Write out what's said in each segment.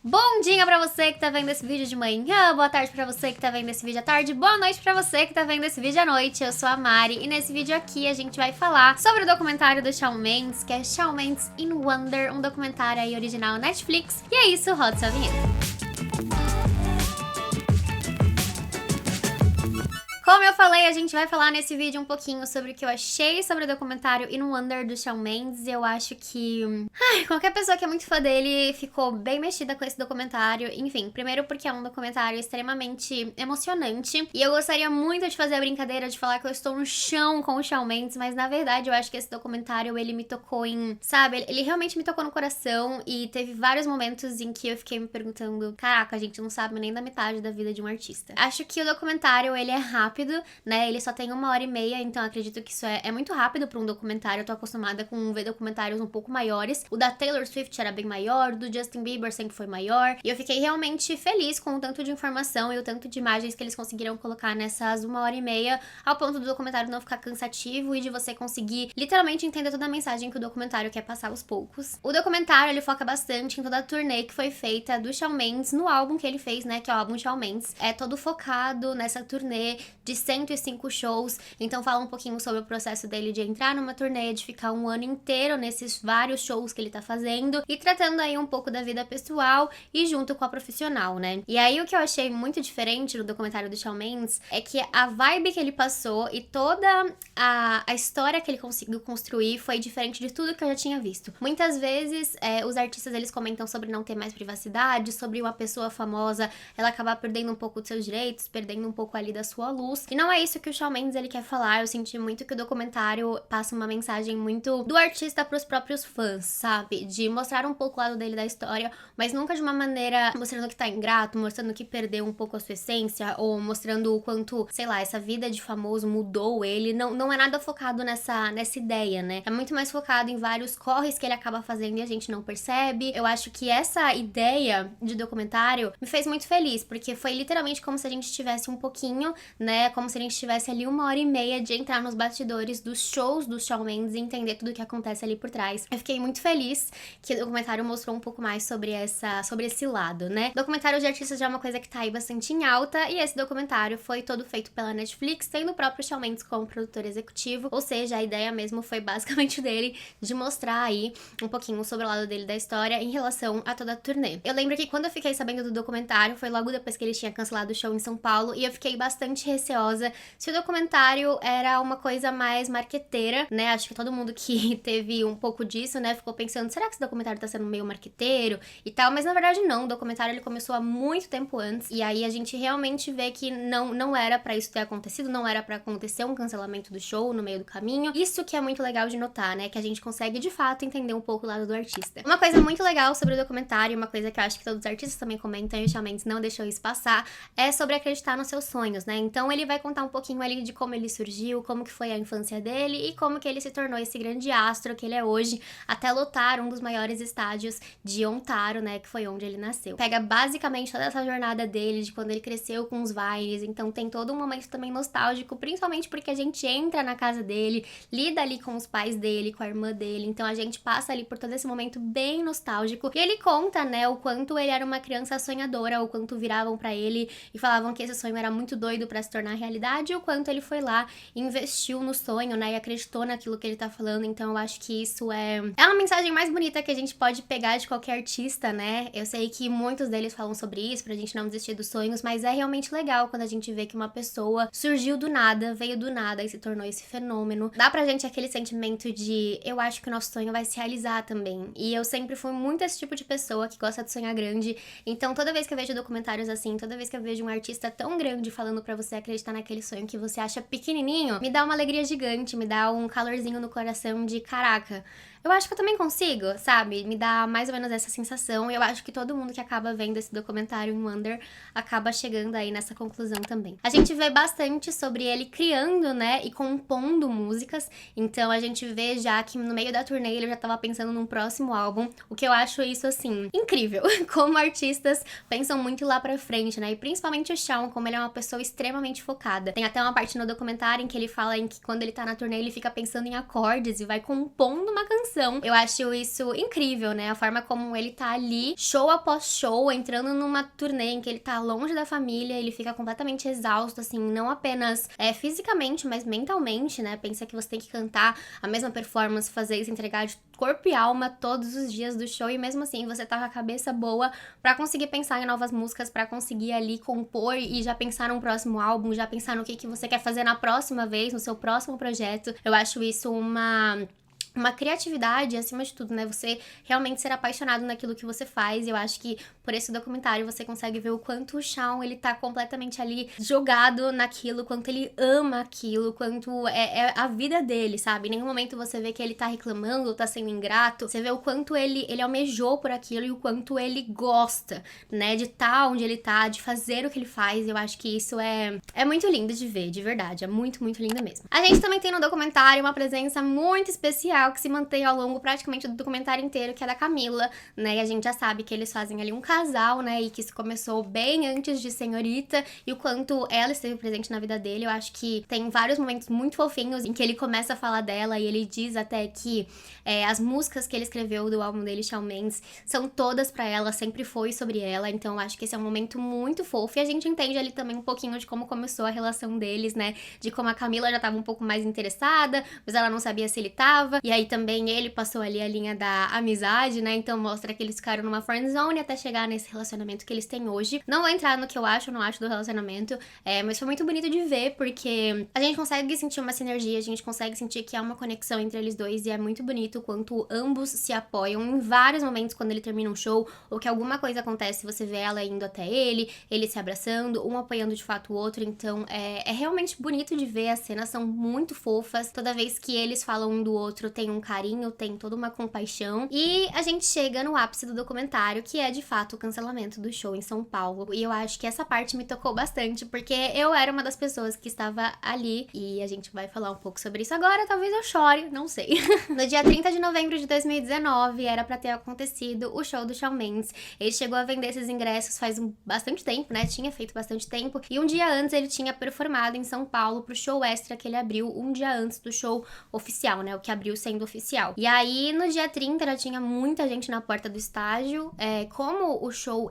Bom dia pra você que tá vendo esse vídeo de manhã, boa tarde pra você que tá vendo esse vídeo à tarde, boa noite pra você que tá vendo esse vídeo à noite. Eu sou a Mari e nesse vídeo aqui a gente vai falar sobre o documentário do Shawn Mendes, que é Shawn Mendes in Wonder, um documentário aí original Netflix. E é isso, roda sua vinheta. Como eu falei, a gente vai falar nesse vídeo um pouquinho sobre o que eu achei sobre o documentário In Wonder do Shawn Mendes. Eu acho que qualquer pessoa que é muito fã dele ficou bem mexida com esse documentário. Enfim, primeiro porque é um documentário extremamente emocionante. E eu gostaria muito de fazer a brincadeira de falar que eu estou no chão com o Shawn Mendes, mas na verdade eu acho que esse documentário, ele me tocou em... Sabe, ele realmente me tocou no coração e teve vários momentos em que eu fiquei me perguntando, caraca, a gente não sabe nem da metade da vida de um artista. Acho que o documentário, ele é rápido, né? Ele só tem 1h30, então acredito que isso é muito rápido pra um documentário. Eu tô acostumada com ver documentários um pouco maiores. O da Taylor Swift era bem maior, o do Justin Bieber sempre foi maior. E eu fiquei realmente feliz com o tanto de informação e o tanto de imagens que eles conseguiram colocar nessas 1h30, ao ponto do documentário não ficar cansativo e de você conseguir literalmente entender toda a mensagem que o documentário quer passar aos poucos. O documentário, ele foca bastante em toda a turnê que foi feita do Shawn Mendes no álbum que ele fez, né? Que é o álbum Shawn Mendes. É todo focado nessa turnê de 105 shows, então fala um pouquinho sobre o processo dele de entrar numa turnê, de ficar um ano inteiro nesses vários shows que ele tá fazendo, e tratando aí um pouco da vida pessoal e junto com a profissional, né? E aí o que eu achei muito diferente no documentário do Shawn Mendes é que a vibe que ele passou e toda a história que ele conseguiu construir foi diferente de tudo que eu já tinha visto. Muitas vezes os artistas, eles comentam sobre não ter mais privacidade, sobre uma pessoa famosa ela acabar perdendo um pouco dos seus direitos, perdendo um pouco ali da sua luz. E não é isso que o Shawn Mendes, ele quer falar. Eu senti muito que o documentário passa uma mensagem muito do artista pros próprios fãs, sabe? De mostrar um pouco o lado dele da história, mas nunca de uma maneira mostrando que tá ingrato, mostrando que perdeu um pouco a sua essência, ou mostrando o quanto, sei lá, essa vida de famoso mudou ele. Não é nada focado nessa ideia, né? É muito mais focado em vários corres que ele acaba fazendo e a gente não percebe. Eu acho que essa ideia de documentário me fez muito feliz, porque foi literalmente como se a gente tivesse um pouquinho, né? Como se a gente tivesse ali 1h30 de entrar nos bastidores dos shows do Shawn Mendes e entender tudo o que acontece ali por trás. Eu fiquei muito feliz que o documentário mostrou um pouco mais sobre esse lado, né? Documentário de artistas já é uma coisa que tá aí bastante em alta, e esse documentário foi todo feito pela Netflix, tendo o próprio Shawn Mendes como produtor executivo, ou seja, a ideia mesmo foi basicamente dele, de mostrar aí um pouquinho sobre o lado dele da história em relação a toda a turnê. Eu lembro que quando eu fiquei sabendo do documentário, foi logo depois que ele tinha cancelado o show em São Paulo, e eu fiquei bastante receosa se o documentário era uma coisa mais marqueteira, né? Acho que todo mundo que teve um pouco disso, né, ficou pensando, será que esse documentário tá sendo meio marqueteiro e tal? Mas na verdade não, o documentário, ele começou há muito tempo antes, e aí a gente realmente vê que não era pra isso ter acontecido, não era pra acontecer um cancelamento do show no meio do caminho. Isso que é muito legal de notar, né, que a gente consegue de fato entender um pouco o lado do artista. Uma coisa muito legal sobre o documentário, uma coisa que eu acho que todos os artistas também comentam, e o Shawn Mendes não deixou isso passar, é sobre acreditar nos seus sonhos, né? Então ele vai contar um pouquinho ali de como ele surgiu, como que foi a infância dele e como que ele se tornou esse grande astro que ele é hoje, até lotar um dos maiores estádios de Ontário, né, que foi onde ele nasceu. Pega basicamente toda essa jornada dele, de quando ele cresceu com os Vines, então tem todo um momento também nostálgico, principalmente porque a gente entra na casa dele, lida ali com os pais dele, com a irmã dele, então a gente passa ali por todo esse momento bem nostálgico, e ele conta, né, o quanto ele era uma criança sonhadora, o quanto viravam pra ele e falavam que esse sonho era muito doido pra se tornar realidade, e o quanto ele foi lá e investiu no sonho, né, e acreditou naquilo que ele tá falando. Então eu acho que isso é uma mensagem mais bonita que a gente pode pegar de qualquer artista, né? Eu sei que muitos deles falam sobre isso, pra gente não desistir dos sonhos, mas é realmente legal quando a gente vê que uma pessoa surgiu do nada, veio do nada e se tornou esse fenômeno. Dá pra gente aquele sentimento de, eu acho que o nosso sonho vai se realizar também. E eu sempre fui muito esse tipo de pessoa que gosta de sonhar grande, então toda vez que eu vejo documentários assim, toda vez que eu vejo um artista tão grande falando pra você acreditar naquele sonho que você acha pequenininho, me dá uma alegria gigante, me dá um calorzinho no coração de caraca, eu acho que eu também consigo, sabe? Me dá mais ou menos essa sensação, e eu acho que todo mundo que acaba vendo esse documentário em Wonder acaba chegando aí nessa conclusão também. A gente vê bastante sobre ele criando, né, e compondo músicas, então a gente vê já que no meio da turnê ele já tava pensando num próximo álbum, o que eu acho isso, assim, incrível, como artistas pensam muito lá pra frente, né, e principalmente o Shawn, como ele é uma pessoa extremamente focada. Tem até uma parte no documentário em que ele fala em que quando ele tá na turnê ele fica pensando em acordes e vai compondo uma canção emoção. Eu acho isso incrível, né? A forma como ele tá ali, show após show, entrando numa turnê em que ele tá longe da família, ele fica completamente exausto, assim, não apenas fisicamente, mas mentalmente, né? Pensa que você tem que cantar a mesma performance, fazer isso, entregar de corpo e alma todos os dias do show, e mesmo assim você tá com a cabeça boa pra conseguir pensar em novas músicas, pra conseguir ali compor e já pensar num próximo álbum, já pensar no que você quer fazer na próxima vez, no seu próximo projeto. Eu acho isso uma criatividade, acima de tudo, né? Você realmente ser apaixonado naquilo que você faz. Eu acho que por esse documentário você consegue ver o quanto o Shawn, ele tá completamente ali jogado naquilo, quanto ele ama aquilo, quanto é a vida dele, sabe? Em nenhum momento você vê que ele tá reclamando ou tá sendo ingrato. Você vê o quanto ele almejou por aquilo e o quanto ele gosta, né? De estar onde ele tá, de fazer o que ele faz. Eu acho que isso é muito lindo de ver, de verdade. É muito, muito lindo mesmo. A gente também tem no documentário uma presença muito especial que se mantém ao longo praticamente do documentário inteiro, que é da Camila, né? E a gente já sabe que eles fazem ali um casal, né? E que isso começou bem antes de Senhorita, e o quanto ela esteve presente na vida dele. Eu acho que tem vários momentos muito fofinhos em que ele começa a falar dela e ele diz até que as músicas que ele escreveu do álbum dele, Shawn Mendes, são todas pra ela, sempre foi sobre ela. Então eu acho que esse é um momento muito fofo, e a gente entende ali também um pouquinho de como começou a relação deles, né? De como a Camila já tava um pouco mais interessada, mas ela não sabia se ele tava, e aí também ele passou ali a linha da amizade, né? Então mostra que eles ficaram numa friendzone até chegar nesse relacionamento que eles têm hoje. Não vou entrar no que eu acho ou não acho do relacionamento, mas foi muito bonito de ver, porque a gente consegue sentir uma sinergia, a gente consegue sentir que há uma conexão entre eles dois, e é muito bonito o quanto ambos se apoiam em vários momentos quando ele termina um show, ou que alguma coisa acontece, você vê ela indo até ele se abraçando, um apoiando de fato o outro. Então é realmente bonito de ver, as cenas são muito fofas, toda vez que eles falam um do outro tem um carinho, tem toda uma compaixão. E a gente chega no ápice do documentário, que é de fato o cancelamento do show em São Paulo. E eu acho que essa parte me tocou bastante, porque eu era uma das pessoas que estava ali, e a gente vai falar um pouco sobre isso agora. Talvez eu chore, não sei. No dia 30 de novembro de 2019 era pra ter acontecido o show do Shawn Mendes. Ele chegou a vender esses ingressos faz bastante tempo, né? Tinha feito bastante tempo, e um dia antes ele tinha performado em São Paulo pro show extra que ele abriu um dia antes do show oficial, né? O que abriu sendo oficial. E aí, no dia 30, já tinha muita gente na porta do estádio. Como o show,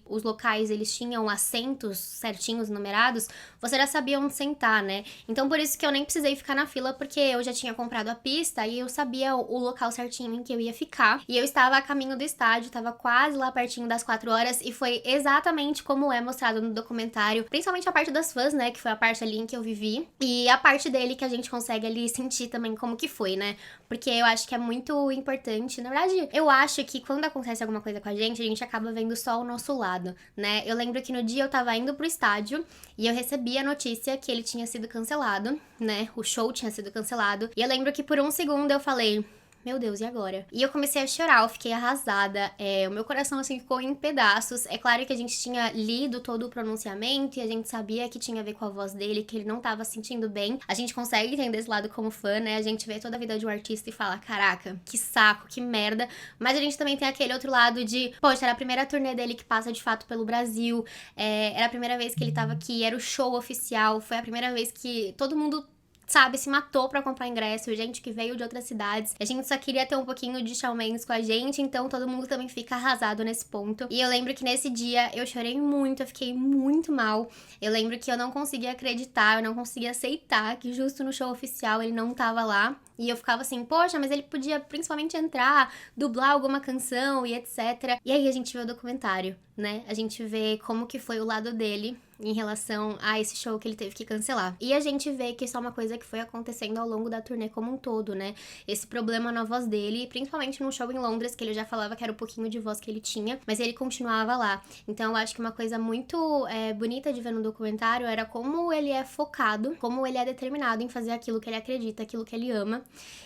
os locais, eles tinham assentos certinhos, numerados, você já sabia onde sentar, né? Então, por isso que eu nem precisei ficar na fila, porque eu já tinha comprado a pista e eu sabia o local certinho em que eu ia ficar. E eu estava a caminho do estádio, tava quase lá pertinho das 4 horas, e foi exatamente como é mostrado no documentário, principalmente a parte das fãs, né? Que foi a parte ali em que eu vivi, e a parte dele que a gente consegue ali sentir também como que foi, né? Porque eu acho que é muito importante. Na verdade, eu acho que quando acontece alguma coisa com a gente acaba vendo só o nosso lado, né? Eu lembro que no dia eu tava indo pro estádio e eu recebi a notícia que ele tinha sido cancelado, né? O show tinha sido cancelado. E eu lembro que por um segundo eu falei: meu Deus, e agora? E eu comecei a chorar, eu fiquei arrasada, o meu coração, assim, ficou em pedaços. É claro que a gente tinha lido todo o pronunciamento e a gente sabia que tinha a ver com a voz dele, que ele não tava se sentindo bem. A gente consegue entender esse lado como fã, né? A gente vê toda a vida de um artista e fala: caraca, que saco, que merda. Mas a gente também tem aquele outro lado de, poxa, era a primeira turnê dele que passa de fato pelo Brasil, era a primeira vez que ele tava aqui, era o show oficial, foi a primeira vez que todo mundo, sabe, se matou pra comprar ingresso, gente que veio de outras cidades. A gente só queria ter um pouquinho de Shawn Mendes com a gente, então todo mundo também fica arrasado nesse ponto. E eu lembro que nesse dia eu chorei muito, eu fiquei muito mal. Eu lembro que eu não conseguia acreditar, eu não conseguia aceitar que justo no show oficial ele não tava lá. E eu ficava assim, poxa, mas ele podia principalmente entrar, dublar alguma canção e etc. E aí a gente vê o documentário, né? A gente vê como que foi o lado dele em relação a esse show que ele teve que cancelar. E a gente vê que isso é uma coisa que foi acontecendo ao longo da turnê como um todo, né? Esse problema na voz dele, principalmente no show em Londres, que ele já falava que era o pouquinho de voz que ele tinha, mas ele continuava lá. Então eu acho que uma coisa muito bonita de ver no documentário era como ele é focado, como ele é determinado em fazer aquilo que ele acredita, aquilo que ele ama.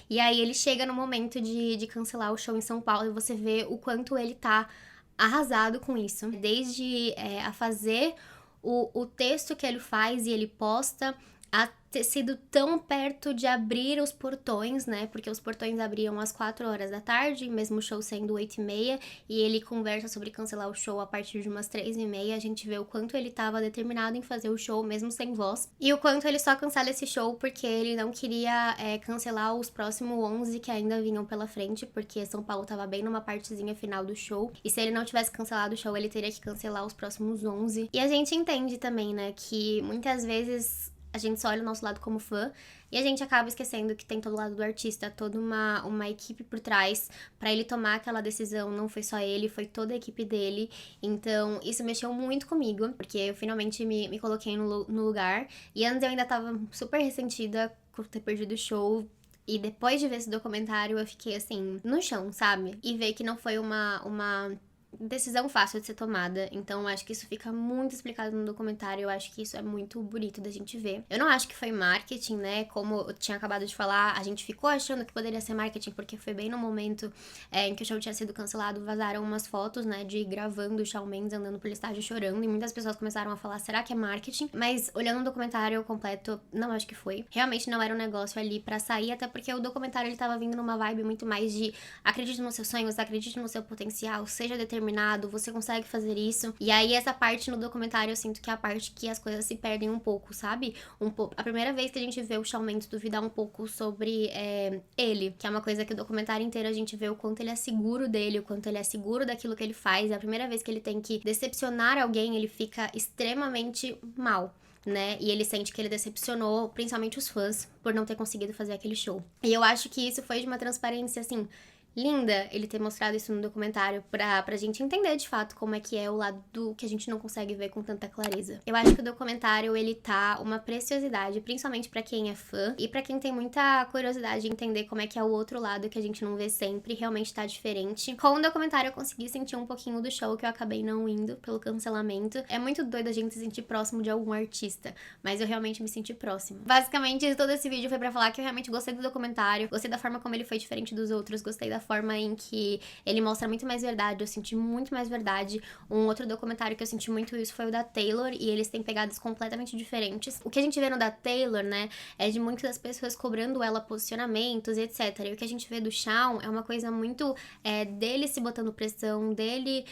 E aí ele chega no momento de cancelar o show em São Paulo e você vê o quanto ele tá arrasado com isso. Desde a fazer o texto que ele faz e ele posta, ter sido tão perto de abrir os portões, né? Porque os portões abriam às 4 horas da tarde, mesmo o show sendo 8h30, e ele conversa sobre cancelar o show a partir de umas 3h30. A gente vê o quanto ele tava determinado em fazer o show, mesmo sem voz, e o quanto ele só cancela esse show porque ele não queria cancelar os próximos 11 que ainda vinham pela frente, porque São Paulo tava bem numa partezinha final do show, e se ele não tivesse cancelado o show, ele teria que cancelar os próximos 11. E a gente entende também, né, que muitas vezes a gente só olha o nosso lado como fã e a gente acaba esquecendo que tem todo o lado do artista, toda uma equipe por trás pra ele tomar aquela decisão. Não foi só ele, foi toda a equipe dele. Então isso mexeu muito comigo, porque eu finalmente me coloquei no lugar. E antes eu ainda tava super ressentida por ter perdido o show. E depois de ver esse documentário eu fiquei assim, no chão, sabe? E ver que não foi uma decisão fácil de ser tomada, então acho que isso fica muito explicado no documentário. Eu acho que isso é muito bonito da gente ver. Eu não acho que foi marketing, né, como eu tinha acabado de falar, a gente ficou achando que poderia ser marketing, porque foi bem no momento em que o show tinha sido cancelado, vazaram umas fotos, né, de gravando o Shawn Mendes andando pelo estádio chorando, e muitas pessoas começaram a falar, será que é marketing? Mas olhando o documentário completo, não acho que foi. Realmente não era um negócio ali pra sair, até porque o documentário ele tava vindo numa vibe muito mais de acredite nos seus sonhos, acredite no seu potencial, seja determinado, você consegue fazer isso. E aí essa parte no documentário eu sinto que é a parte que as coisas se perdem um pouco, sabe? A primeira vez que a gente vê o Shawn Mendes duvidar um pouco sobre ele, que é uma coisa que o documentário inteiro a gente vê o quanto ele é seguro dele, o quanto ele é seguro daquilo que ele faz. É a primeira vez que ele tem que decepcionar alguém, ele fica extremamente mal, né? E ele sente que ele decepcionou, principalmente os fãs, por não ter conseguido fazer aquele show. E eu acho que isso foi de uma transparência, assim, linda, ele ter mostrado isso no documentário pra gente entender de fato como é que é o lado do que a gente não consegue ver com tanta clareza. Eu acho que o documentário, ele tá uma preciosidade, principalmente pra quem é fã e pra quem tem muita curiosidade de entender como é que é o outro lado que a gente não vê sempre, realmente tá diferente. Com o documentário eu consegui sentir um pouquinho do show que eu acabei não indo pelo cancelamento. É muito doido a gente se sentir próximo de algum artista, mas eu realmente me senti próxima. Basicamente, todo esse vídeo foi pra falar que eu realmente gostei do documentário, gostei da forma como ele foi diferente dos outros, gostei da forma em que ele mostra muito mais verdade, eu senti muito mais verdade. Um outro documentário que eu senti muito isso foi o da Taylor, e eles têm pegadas completamente diferentes. O que a gente vê no da Taylor, né, é de muitas das pessoas cobrando ela posicionamentos, etc. E o que a gente vê do Shawn é uma coisa muito dele se botando pressão, dele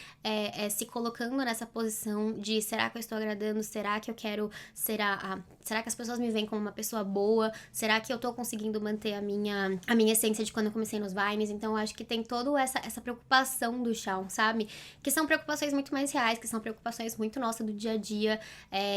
se colocando nessa posição de será que eu estou agradando, será que eu quero será que as pessoas me veem como uma pessoa boa, será que eu tô conseguindo manter a minha essência de quando eu comecei nos Vines. Então eu acho que tem toda essa preocupação do Shawn, sabe? Que são preocupações muito mais reais, que são preocupações muito nossas do dia a dia,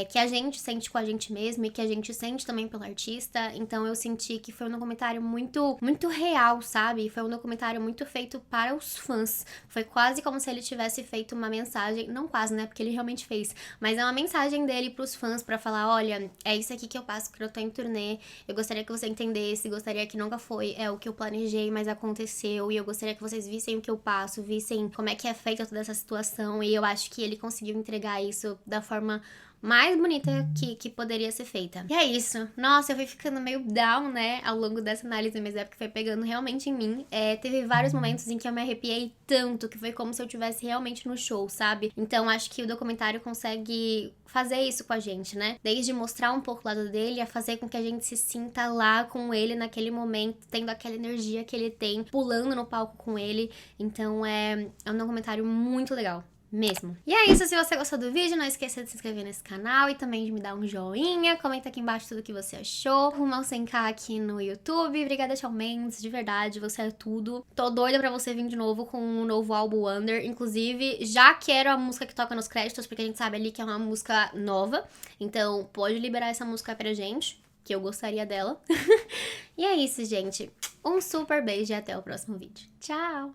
que a gente sente com a gente mesmo e que a gente sente também pelo artista. Então eu senti que foi um documentário muito, muito real, sabe? Foi um documentário muito feito para os fãs. Foi quase como se ele tivesse feito uma mensagem, não quase, né? Porque ele realmente fez, mas é uma mensagem dele pros fãs pra falar, olha, é isso aqui que eu passo quando eu tô em turnê, eu gostaria que você entendesse, gostaria que nunca foi o que eu planejei, mas aconteceu, e eu gostaria que vocês vissem o que eu passo, vissem como é que é feita toda essa situação, e eu acho que ele conseguiu entregar isso da forma mais bonita que poderia ser feita. E é isso. Nossa, eu fui ficando meio down, né, ao longo dessa análise, mas é porque foi pegando realmente em mim. Teve vários momentos em que eu me arrepiei tanto, que foi como se eu estivesse realmente no show, sabe? Então acho que o documentário consegue fazer isso com a gente, né? Desde mostrar um pouco o lado dele, a fazer com que a gente se sinta lá com ele naquele momento, tendo aquela energia que ele tem, pulando no palco com ele. Então é um documentário muito legal mesmo. E é isso, se você gostou do vídeo, não esqueça de se inscrever nesse canal e também de me dar um joinha, comenta aqui embaixo tudo que você achou, rumo ao 100k aqui no YouTube. Obrigada, Shawn Mendes, de verdade, você é tudo. Tô doida pra você vir de novo com um novo álbum Wonder, inclusive já quero a música que toca nos créditos, porque a gente sabe ali que é uma música nova, então pode liberar essa música pra gente, que eu gostaria dela. E é isso, gente. Um super beijo e até o próximo vídeo. Tchau!